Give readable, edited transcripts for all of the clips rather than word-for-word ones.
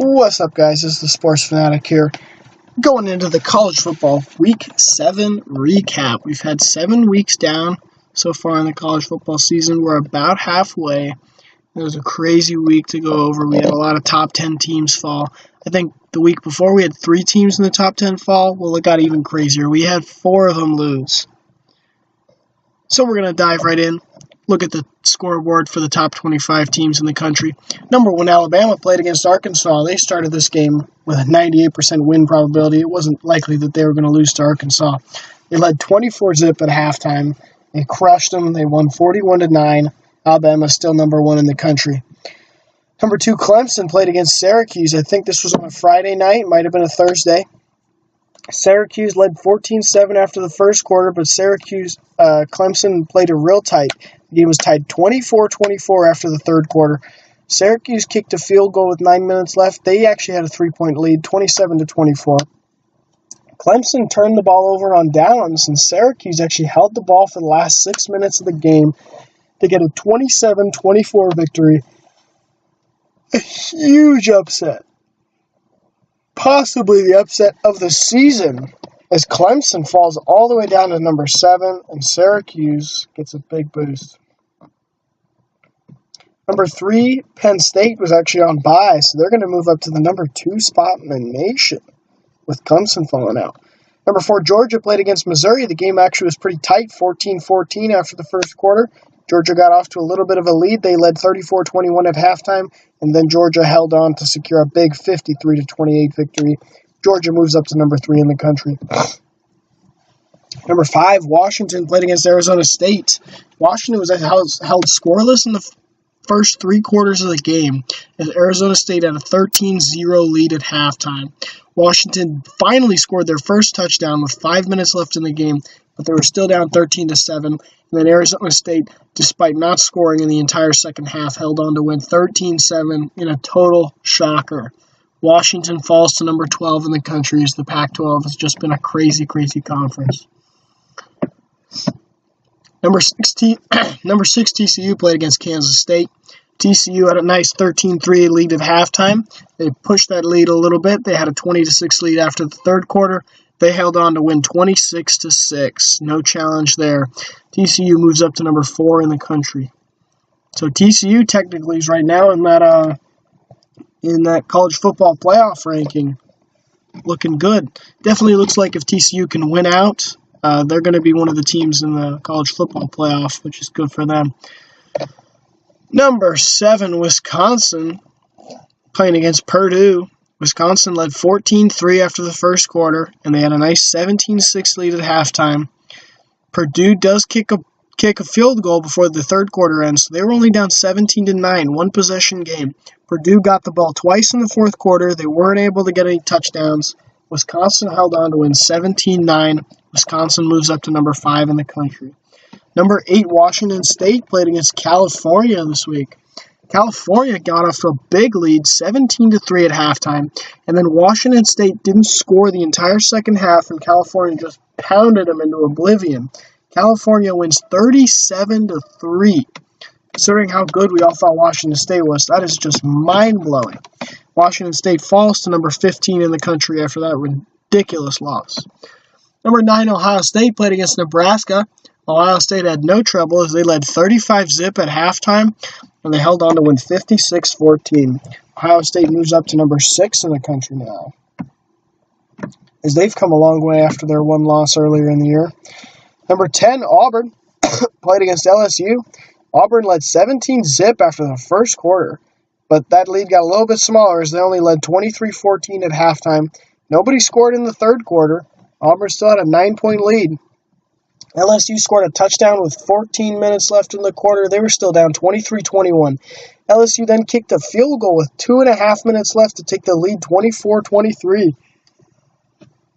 What's up, guys? This is the Sports Fanatic here. Going into the college football Week 7 recap. We've had 7 weeks down so far in the college football season. We're about halfway. It was a crazy week to go over. We had a lot of top 10 teams fall. I think the week before we had 3 teams in the top 10 fall. Well, it got even crazier. We had 4 of them lose. So we're going to dive right in. Look at the scoreboard for the top 25 teams in the country. Number 1, Alabama played against Arkansas. They started this game with a 98% win probability. It wasn't likely that they were going to lose to Arkansas. They led 24-zip at halftime. They crushed them. They won 41-9. Alabama still number 1 in the country. Number 2, Clemson played against Syracuse. I think this was on a Friday night. Might have been a Thursday. Syracuse led 14-7 after the first quarter, but Clemson played it real tight. The game was tied 24-24 after the third quarter. Syracuse kicked a field goal with 9 minutes left. They actually had a 3-point lead, 27-24. Clemson turned the ball over on downs, and Syracuse actually held the ball for the last 6 minutes of the game to get a 27-24 victory. A huge upset. Possibly the upset of the season, as Clemson falls all the way down to number 7, and Syracuse gets a big boost. Number 3, Penn State was actually on bye, so they're going to move up to the number 2 spot in the nation, with Clemson falling out. Number 4, Georgia played against Missouri. The game actually was pretty tight, 14-14 after the first quarter. Georgia got off to a little bit of a lead. They led 34-21 at halftime, and then Georgia held on to secure a big 53-28 victory. Georgia moves up to number 3 in the country. Number 5, Washington played against Arizona State. Washington was held scoreless in the first 3 quarters of the game, as Arizona State had a 13-0 lead at halftime. Washington finally scored their first touchdown with 5 minutes left in the game, but they were still down 13-7. And then Arizona State, despite not scoring in the entire second half, held on to win 13-7 in a total shocker. Washington falls to number 12 in the country, as the Pac-12 has just been a crazy, crazy conference. Number 6, TCU played against Kansas State. TCU had a nice 13-3 lead at halftime. They pushed that lead a little bit. They had a 20-6 lead after the third quarter. They held on to win 26-6. No challenge there. TCU moves up to number 4 in the country. So TCU technically is right now in that college football playoff ranking. Looking good. Definitely looks like if TCU can win out, they're going to be one of the teams in the college football playoff, which is good for them. Number 7, Wisconsin, playing against Purdue. Wisconsin led 14-3 after the first quarter, and they had a nice 17-6 lead at halftime. Purdue does kick a field goal before the third quarter ends, so they were only down 17-9, one-possession game. Purdue got the ball twice in the fourth quarter. They weren't able to get any touchdowns. Wisconsin held on to win 17-9. Wisconsin moves up to number 5 in the country. Number 8, Washington State played against California this week. California got off to a big lead, 17-3 at halftime, and then Washington State didn't score the entire second half, and California just pounded them into oblivion. California wins 37-3. Considering how good we all thought Washington State was, that is just mind-blowing. Washington State falls to number 15 in the country after that ridiculous loss. Number 9, Ohio State played against Nebraska. Ohio State had no trouble as they led 35-zip at halftime, and they held on to win 56-14. Ohio State moves up to number 6 in the country now, as they've come a long way after their one loss earlier in the year. Number 10, Auburn played against LSU. Auburn led 17-zip after the first quarter, but that lead got a little bit smaller as they only led 23-14 at halftime. Nobody scored in the third quarter. Auburn still had a 9-point lead. LSU scored a touchdown with 14 minutes left in the quarter. They were still down 23-21. LSU then kicked a field goal with 2.5 minutes left to take the lead 24-23.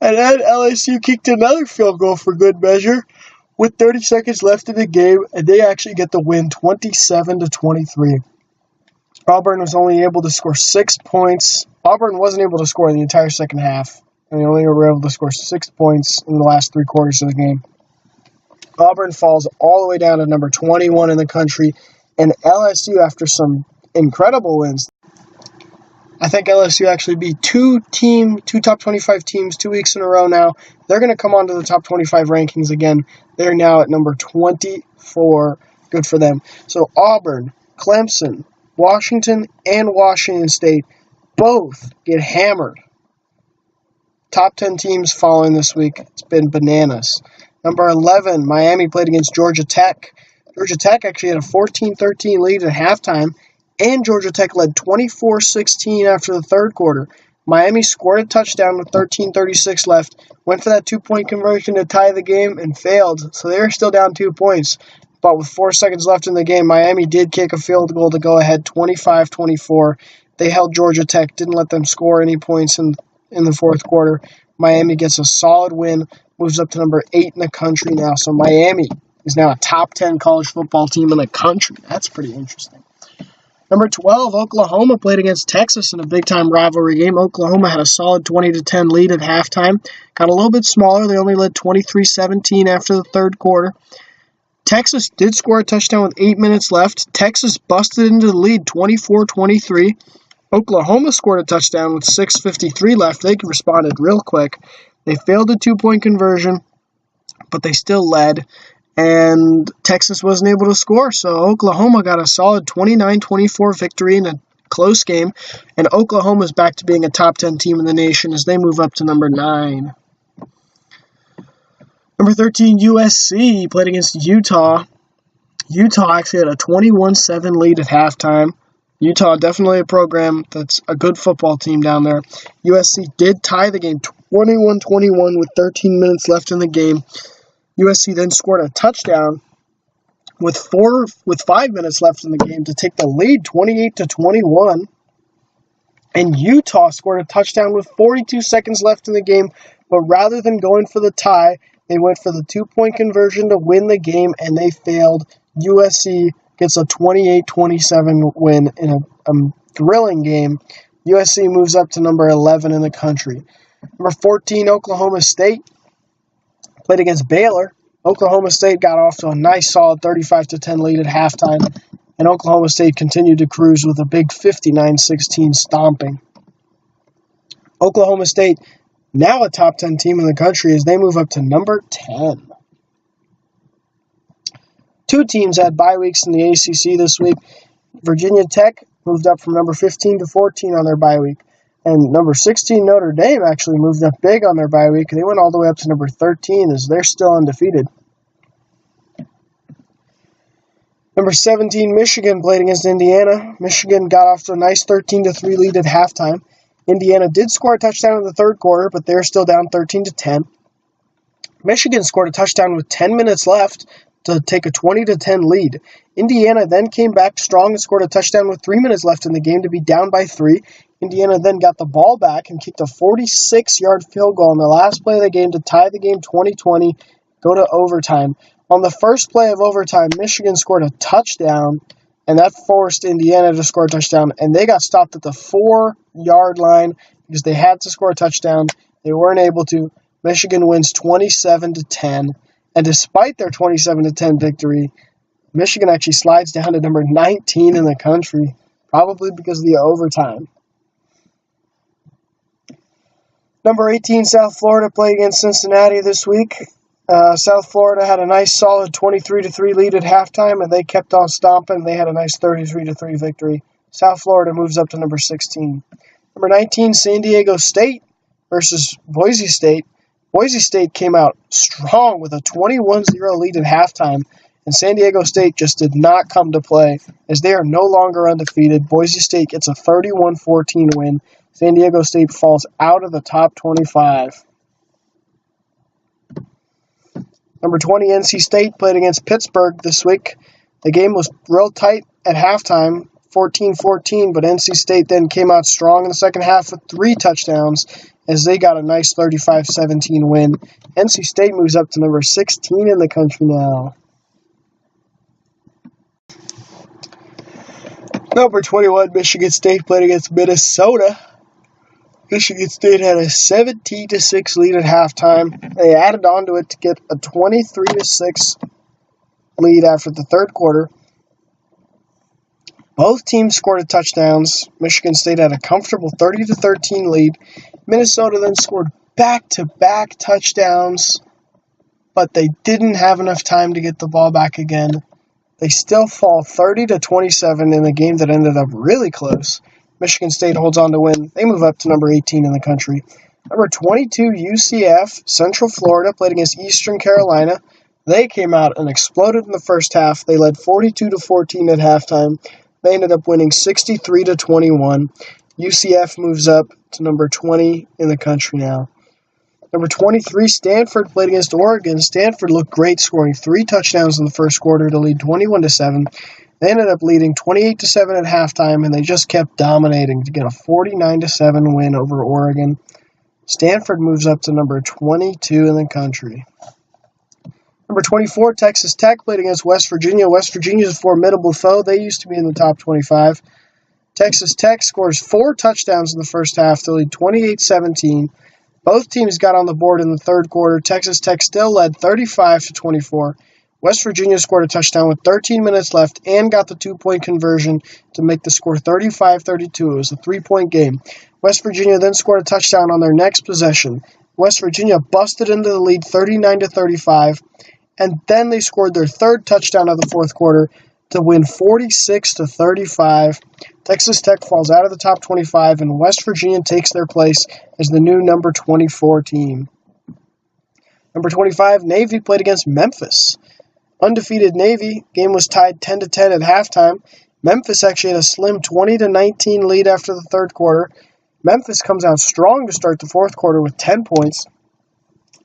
And then LSU kicked another field goal for good measure with 30 seconds left in the game, and they actually get the win 27-23. Auburn was only able to score 6 points. Auburn wasn't able to score in the entire second half, and they only were able to score 6 points in the last 3 quarters of the game. Auburn falls all the way down to number 21 in the country, and LSU, after some incredible wins, I think LSU actually beat two top 25 teams 2 weeks in a row now. They're going to come onto the top 25 rankings again. They're now at number 24. Good for them. So Auburn, Clemson, Washington, and Washington State both get hammered. Top 10 teams following this week. It's been bananas. Number 11, Miami played against Georgia Tech. Georgia Tech actually had a 14-13 lead at halftime, and Georgia Tech led 24-16 after the third quarter. Miami scored a touchdown with 13:36 left, went for that 2-point conversion to tie the game, and failed, so they were still down 2 points. But with 4 seconds left in the game, Miami did kick a field goal to go ahead 25-24. They held Georgia Tech, didn't let them score any points in the fourth quarter. Miami gets a solid win, moves up to number 8 in the country now. So Miami is now a top 10 college football team in the country. That's pretty interesting. Number 12, Oklahoma played against Texas in a big-time rivalry game. Oklahoma had a solid 20-10 lead at halftime. Got a little bit smaller. They only led 23-17 after the third quarter. Texas did score a touchdown with 8 minutes left. Texas busted into the lead 24-23. Oklahoma scored a touchdown with 6:53 left. They responded real quick. They failed a 2-point conversion, but they still led, and Texas wasn't able to score. So Oklahoma got a solid 29-24 victory in a close game, and Oklahoma's back to being a top 10 team in the nation as they move up to number 9. Number 13, USC played against Utah. Utah actually had a 21-7 lead at halftime. Utah, definitely a program that's a good football team down there. USC did tie the game 21-21 with 13 minutes left in the game. USC then scored a touchdown with 5 minutes left in the game to take the lead 28-21. And Utah scored a touchdown with 42 seconds left in the game, but rather than going for the tie, they went for the 2-point conversion to win the game, and they failed. USC gets a 28-27 win in a thrilling game. USC moves up to number 11 in the country. Number 14, Oklahoma State played against Baylor. Oklahoma State got off to a nice, solid 35-10 lead at halftime, and Oklahoma State continued to cruise with a big 59-16 stomping. Oklahoma State, now a top 10 team in the country, as they move up to number 10. 2 teams had bye weeks in the ACC this week. Virginia Tech moved up from number 15 to 14 on their bye week. And number 16, Notre Dame, actually moved up big on their bye week. They went all the way up to number 13 as they're still undefeated. Number 17, Michigan played against Indiana. Michigan got off to a nice 13-3 lead at halftime. Indiana did score a touchdown in the third quarter, but they're still down 13-10. Michigan scored a touchdown with 10 minutes left to take a 20-10 lead. Indiana then came back strong and scored a touchdown with 3 minutes left in the game to be down by 3. Indiana then got the ball back and kicked a 46-yard field goal on the last play of the game to tie the game 20-20, go to overtime. On the first play of overtime, Michigan scored a touchdown, and that forced Indiana to score a touchdown, and they got stopped at the 4-yard line because they had to score a touchdown. They weren't able to. Michigan wins 27-10, and despite their 27-10 victory, Michigan actually slides down to number 19 in the country, probably because of the overtime. Number 18, South Florida played against Cincinnati this week. South Florida had a nice solid 23-3 lead at halftime, and they kept on stomping. They had a nice 33-3 victory. South Florida moves up to number 16. Number 19, San Diego State versus Boise State. Boise State came out strong with a 21-0 lead at halftime, and San Diego State just did not come to play as they are no longer undefeated. Boise State gets a 31-14 win. San Diego State falls out of the top 25. Number 20, NC State played against Pittsburgh this week. The game was real tight at halftime, 14-14, but NC State then came out strong in the second half with 3 touchdowns as they got a nice 35-17 win. NC State moves up to number 16 in the country now. Number 21, Michigan State played against Minnesota. Michigan State had a 17-6 lead at halftime. They added on to it to get a 23-6 lead after the third quarter. Both teams scored touchdowns. Michigan State had a comfortable 30-13 lead. Minnesota then scored back-to-back touchdowns, but they didn't have enough time to get the ball back again. They still fall 30-27 in a game that ended up really close. Michigan State holds on to win. They move up to number 18 in the country. Number 22, UCF, Central Florida, played against Eastern Carolina. They came out and exploded in the first half. They led 42-14 at halftime. They ended up winning 63-21. UCF moves up to number 20 in the country now. Number 23, Stanford, played against Oregon. Stanford looked great, scoring 3 touchdowns in the first quarter to lead 21-7. They ended up leading 28-7 at halftime, and they just kept dominating to get a 49-7 win over Oregon. Stanford moves up to number 22 in the country. Number 24, Texas Tech, played against West Virginia. West Virginia is a formidable foe. They used to be in the top 25. Texas Tech scores 4 touchdowns in the first half to lead 28-17. Both teams got on the board in the third quarter. Texas Tech still led 35-24. West Virginia scored a touchdown with 13 minutes left and got the 2-point conversion to make the score 35-32. It was a 3-point game. West Virginia then scored a touchdown on their next possession. West Virginia busted into the lead 39-35, and then they scored their third touchdown of the fourth quarter to win 46-35. Texas Tech falls out of the top 25, and West Virginia takes their place as the new number 24 team. Number 25, Navy, played against Memphis. Undefeated Navy, game was tied 10-10 at halftime. Memphis actually had a slim 20-19 lead after the third quarter. Memphis comes out strong to start the fourth quarter with 10 points,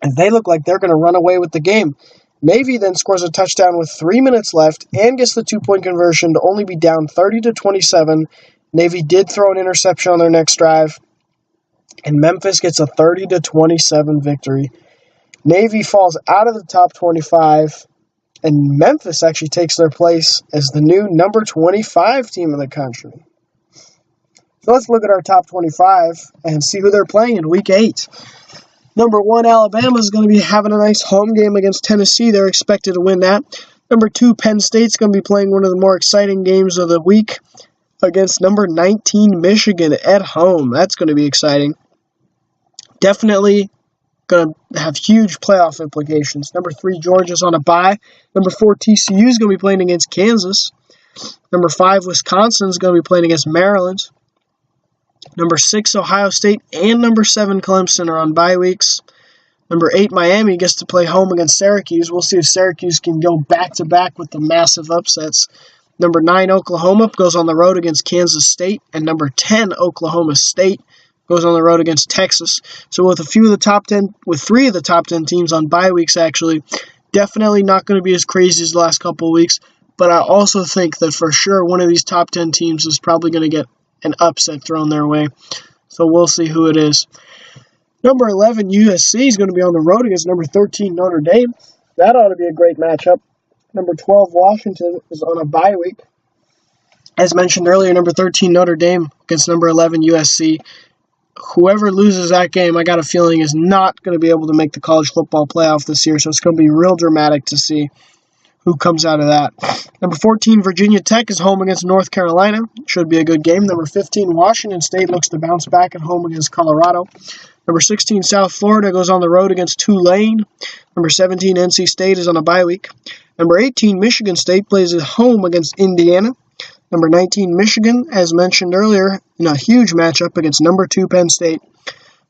and they look like they're going to run away with the game. Navy then scores a touchdown with 3 minutes left and gets the 2-point conversion to only be down 30-27. Navy did throw an interception on their next drive, and Memphis gets a 30-27 victory. Navy falls out of the top 25, and Memphis actually takes their place as the new number 25 team in the country. So let's look at our top 25 and see who they're playing in Week 8. Number 1, Alabama is going to be having a nice home game against Tennessee. They're expected to win that. Number 2, Penn State's going to be playing one of the more exciting games of the week against number 19, Michigan at home. That's going to be exciting. Definitely going to have huge playoff implications. Number 3, Georgia's on a bye. Number 4, TCU is going to be playing against Kansas. Number 5, Wisconsin is going to be playing against Maryland. Number 6, Ohio State, and number 7, Clemson are on bye weeks. Number 8, Miami gets to play home against Syracuse. We'll see if Syracuse can go back-to-back with the massive upsets. Number 9, Oklahoma goes on the road against Kansas State. And number 10, Oklahoma State goes on the road against Texas. So with 3 of the top 10 teams on bye weeks, actually, definitely not going to be as crazy as the last couple of weeks. But I also think that for sure one of these top 10 teams is probably going to get an upset thrown their way. So we'll see who it is. Number 11, USC is going to be on the road against number 13, Notre Dame. That ought to be a great matchup. Number 12, Washington is on a bye week. As mentioned earlier, number 13, Notre Dame against number 11, USC. Whoever loses that game, I got a feeling, is not going to be able to make the college football playoff this year. So it's going to be real dramatic to see who comes out of that. Number 14, Virginia Tech is home against North Carolina. Should be a good game. Number 15, Washington State looks to bounce back at home against Colorado. Number 16, South Florida goes on the road against Tulane. Number 17, NC State is on a bye week. Number 18, Michigan State plays at home against Indiana. Number 19, Michigan, as mentioned earlier, in a huge matchup against number 2, Penn State.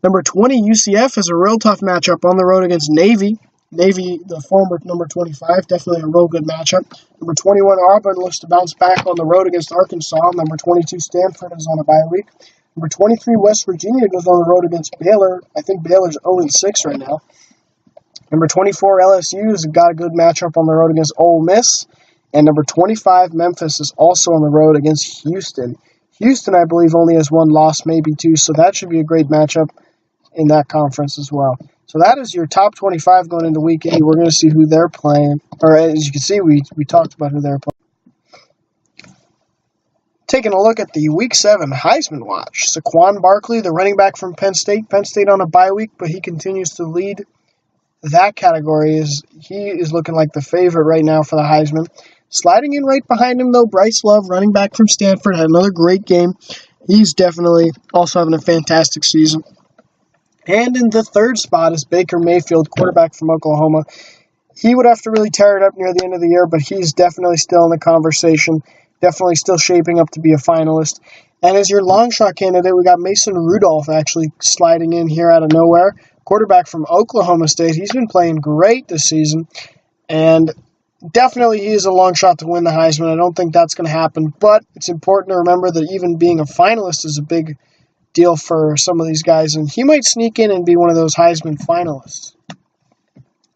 Number 20, UCF is a real tough matchup on the road against Navy. Navy, the former number 25, definitely a real good matchup. Number 21, Auburn looks to bounce back on the road against Arkansas. Number 22, Stanford is on a bye week. Number 23, West Virginia goes on the road against Baylor. I think Baylor's 0-6 right now. Number 24, LSU has got a good matchup on the road against Ole Miss. And number 25, Memphis is also on the road against Houston. Houston, I believe, only has one loss, maybe two, so that should be a great matchup in that conference as well. So that is your top 25 going into Week 8. We're going to see who they're playing. Or as you can see, we talked about who they're playing. Taking a look at the Week 7 Heisman Watch. Saquon Barkley, the running back from Penn State. Penn State on a bye week, but he continues to lead that category. He is looking like the favorite right now for the Heisman. Sliding in right behind him, though, Bryce Love, running back from Stanford, had another great game. He's definitely also having a fantastic season. And in the third spot is Baker Mayfield, quarterback from Oklahoma. He would have to really tear it up near the end of the year, but he's definitely still in the conversation, definitely still shaping up to be a finalist. And as your long shot candidate, we got Mason Rudolph actually sliding in here out of nowhere. Quarterback from Oklahoma State. He's been playing great this season, and definitely he is a long shot to win the Heisman. I don't think that's going to happen, but it's important to remember that even being a finalist is a big deal for some of these guys, and he might sneak in and be one of those Heisman finalists.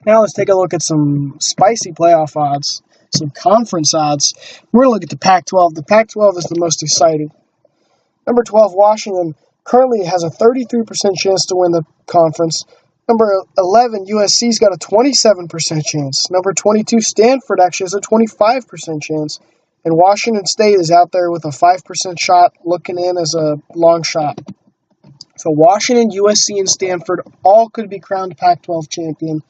Now let's take a look at some spicy playoff odds, some conference odds. We're going to look at the Pac-12. The Pac-12 is the most exciting. Number 12, Washington, currently has a 33% chance to win the conference. Number 11, USC's got a 27% chance. Number 22, Stanford actually has a 25% chance. And Washington State is out there with a 5% shot, looking in as a long shot. So Washington, USC, and Stanford all could be crowned Pac-12 champion.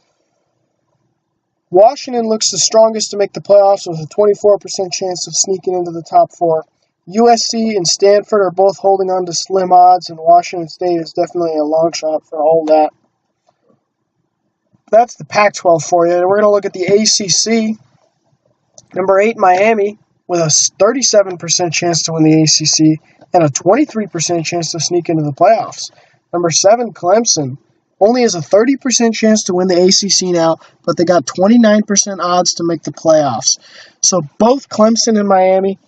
Washington looks the strongest to make the playoffs with a 24% chance of sneaking into the top four. USC and Stanford are both holding on to slim odds, and Washington State is definitely a long shot for all that. That's the Pac-12 for you. And we're going to look at the ACC. Number 8, Miami, with a 37% chance to win the ACC and a 23% chance to sneak into the playoffs. Number 7, Clemson, only has a 30% chance to win the ACC now, but they got 29% odds to make the playoffs. So both Clemson and Miami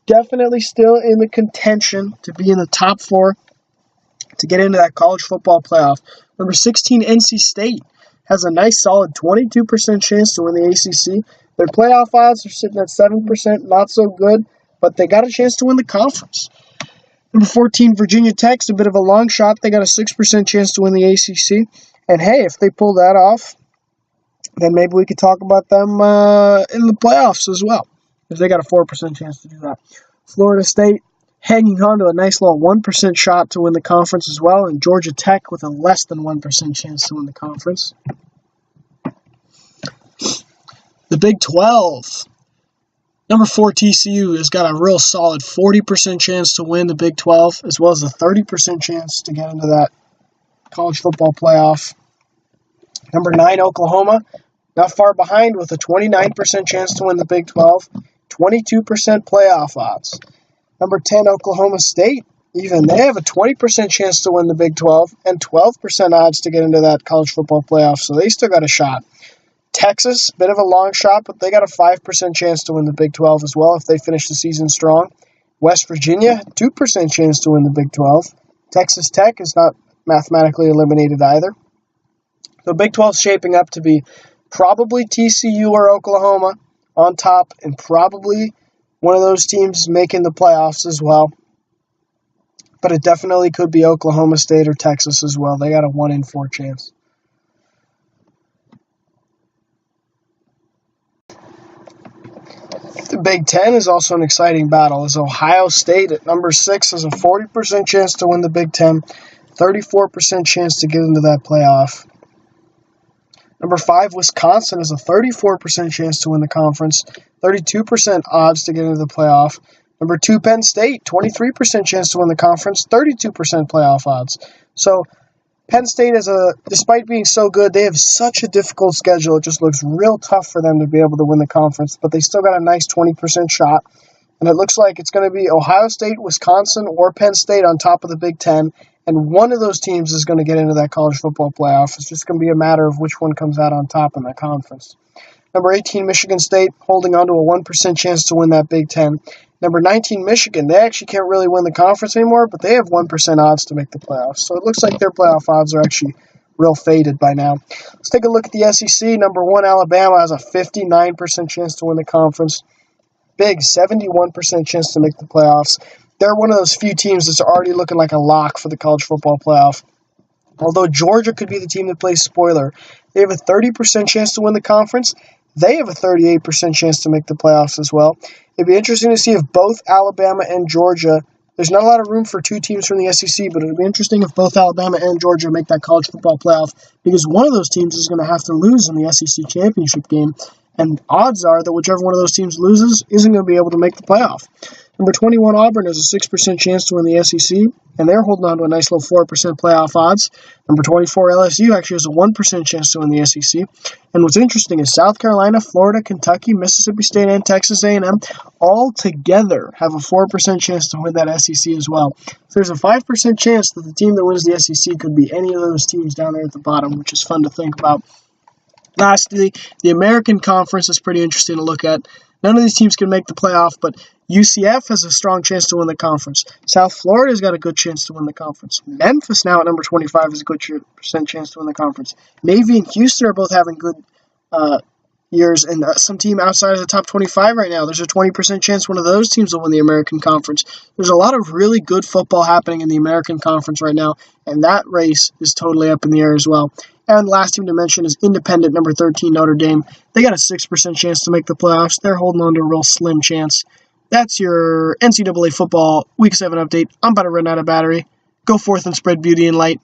definitely still in the contention to be in the top 4 to get into that college football playoff. Number 16, NC State, has a nice solid 22% chance to win the ACC. Their playoff odds are sitting at 7%, not so good, but they got a chance to win the conference. Number 14, Virginia Tech's a bit of a long shot. They got a 6% chance to win the ACC. And hey, if they pull that off, then maybe we could talk about them in the playoffs as well, if they got a 4% chance to do that. Florida State hanging on to a nice little 1% shot to win the conference as well, and Georgia Tech with a less than 1% chance to win the conference. The Big 12. Number 4, TCU, has got a real solid 40% chance to win the Big 12, as well as a 30% chance to get into that college football playoff. Number 9, Oklahoma, not far behind with a 29% chance to win the Big 12, 22% playoff odds. Number 10, Oklahoma State, even they have a 20% chance to win the Big 12 and 12% odds to get into that college football playoff, so they still got a shot. Texas, bit of a long shot, but they got a 5% chance to win the Big 12 as well if they finish the season strong. West Virginia, 2% chance to win the Big 12. Texas Tech is not mathematically eliminated either. The Big 12 is shaping up to be probably TCU or Oklahoma on top, and probably one of those teams making the playoffs as well. But it definitely could be Oklahoma State or Texas as well. They got a 1 in 4 chance. The Big Ten is also an exciting battle, as Ohio State at number 6 has a 40% chance to win the Big Ten, 34% chance to get into that playoff. Number 5, Wisconsin has a 34% chance to win the conference, 32% odds to get into the playoff. Number 2, Penn State, 23% chance to win the conference, 32% playoff odds. So Penn State despite being so good, they have such a difficult schedule. It just looks real tough for them to be able to win the conference, but they still got a nice 20% shot. And it looks like it's going to be Ohio State, Wisconsin, or Penn State on top of the Big Ten, and one of those teams is going to get into that college football playoff. It's just going to be a matter of which one comes out on top in that conference. Number 18, Michigan State, holding on to a 1% chance to win that Big Ten. Number 19, Michigan, they actually can't really win the conference anymore, but they have 1% odds to make the playoffs. So it looks like their playoff odds are actually real faded by now. Let's take a look at the SEC. Number 1, Alabama has a 59% chance to win the conference. Big, 71% chance to make the playoffs. They're one of those few teams that's already looking like a lock for the college football playoff. Although Georgia could be the team that plays spoiler, they have a 30% chance to win the conference. They have a 38% chance to make the playoffs as well. It'd be interesting to see if both Alabama and Georgia, there's not a lot of room for two teams from the SEC, but it'd be interesting if both Alabama and Georgia make that college football playoff, because one of those teams is going to have to lose in the SEC championship game, And odds are that whichever one of those teams loses isn't going to be able to make the playoff. Number 21, Auburn has a 6% chance to win the SEC, and they're holding on to a nice little 4% playoff odds. Number 24, LSU actually has a 1% chance to win the SEC. And what's interesting is South Carolina, Florida, Kentucky, Mississippi State, and Texas A&M all together have a 4% chance to win that SEC as well. So there's a 5% chance that the team that wins the SEC could be any of those teams down there at the bottom, which is fun to think about. Lastly, the American Conference is pretty interesting to look at. None of these teams can make the playoff, but UCF has a strong chance to win the conference. South Florida's got a good chance to win the conference. Memphis now at number 25 has a good percent chance to win the conference. Navy and Houston are both having good years, and some team outside of the top 25 right now, there's a 20% chance one of those teams will win the American Conference. There's a lot of really good football happening in the American Conference right now, and that race is totally up in the air as well. And last team to mention is independent, number 13, Notre Dame. They got a 6% chance to make the playoffs. They're holding on to a real slim chance. That's your NCAA football Week 7 update. I'm about to run out of battery. Go forth and spread beauty and light.